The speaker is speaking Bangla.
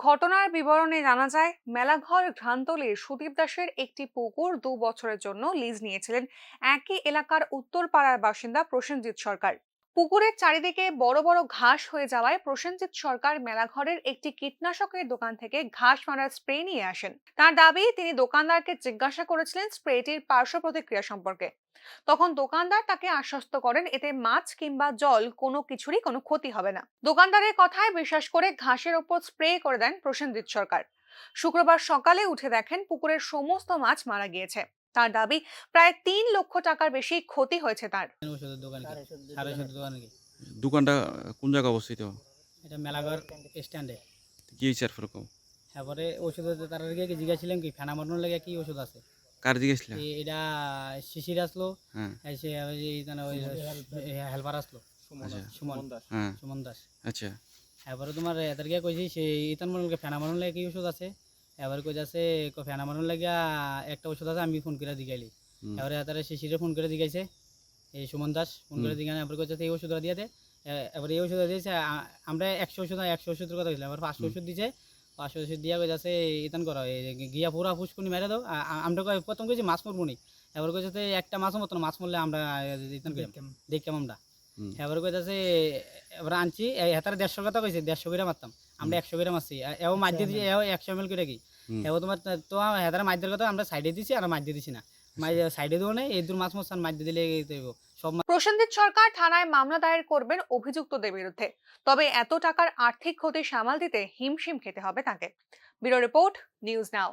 ঘটনার বিবরণে জানা যায়, মেলাঘর ঘ্রান্তলির সুদীপ দাসের একটি পুকুর 2 বছরের জন্য লিজ নিয়েছিলেন একই এলাকার উত্তরপাড়ার বাসিন্দা প্রসেনজিৎ সরকার। পুকুরের চারিদিকে বড় বড় ঘাস হয়ে যাওয়ায় প্রসেনজিৎ সরকার মেলাঘরের একটি কীটনাশকের দোকান থেকে ঘাস মারার স্প্রে নিয়ে আসেন। তার দাবি, তিনি দোকানদারকে জিজ্ঞাসা করেছিলেন স্প্রেটির পার্শ্ব প্রতিক্রিয়া সম্পর্কে। তখন দোকানদার তাকে আশ্বস্ত করেন এতে মাছ কিংবা জল কোনো কিছুরই কোনো ক্ষতি হবে না। দোকানদারের কথায় বিশ্বাস করে ঘাসের ওপর স্প্রে করে দেন প্রসেনজিৎ সরকার। শুক্রবার সকালে উঠে দেখেন পুকুরের সমস্ত মাছ মারা গিয়েছে। তার দাবি, প্রায় 3 লক্ষ টাকার বেশি ক্ষতি হয়েছে তার। ওষুধের দোকান কি? সারা ওষুধের দোকান কি? দোকানটা কোন জায়গায় অবস্থিত? এটা মেলাঘর স্ট্যান্ডে। কি হয়েছে আর এরকম? তারপরে ওষুধ তারা গিয়ে জিজ্ঞাসিলাম কি ফেনা মারানোর লাগে কি ওষুধ আছে। কার জিজ্ঞেসলা? এটা শিশির আসলো, হ্যাঁ। এসে ওই হেল্পার আসলো, আচ্ছা। সুমন হ্যাঁ। সুমন দাস। আচ্ছা। এবারে তোমার এদের গিয়ে কইছি সেই ইতান মনে ফেনা মারানোর লাগে কি ওষুধ আছে। এবার কইতাছে ফেনা মারানোর লাগিয়া একটা ওষুধ আছে, আমি ফোন করে দিগাইলি। এবারে তারা শিশিরে ফোন করে দিগাইছে, এই সুমন দাস ফোন করে দিগানে এবার কইতাছে এই ওষুধটা দিয়ে দে। এবার এই ওষুধ দিয়েছে, আমরা 100 ওষুধের কথা বলছিলাম, এবার 500 ওষুধ দিয়েছে। 500 ওষুধ দিয়া কইতাছে ইতান করো, গিয়া পুরা ফুসকুনি মেরে দাও। আমরা প্রথম কইছি মাছ মরবো নি, এবার কইতাছে একটা মাছও মতো না, মাছ মরলে আমরা ইতান দেখতাম আমরা। এবার কইতাছে এবার আনছি হেতারে 150 কথা কইছে, 150 করে মারতাম, আমরা 100 করে মারছি। এও মাছ দিয়ে দিছি, এও 100 ml করে কি। এবার তোমার তো হেতারে মাছ দেওয়ার কথা আমরা সাইডে দিছি, আর মাছ দিয়ে দিছি না। মাছ সাইডে দেবো না, এই দূর মাছ মরছে, মাছ দিয়ে দিলে সব। প্রসেনজিৎ সরকার থানায় মামলা দায়ের করবেন অভিযুক্তদের বিরুদ্ধে। তবে এত টাকার আর্থিক ক্ষতি সামাল দিতে হিমশিম খেতে হবে তাকে। Bureau report, news now.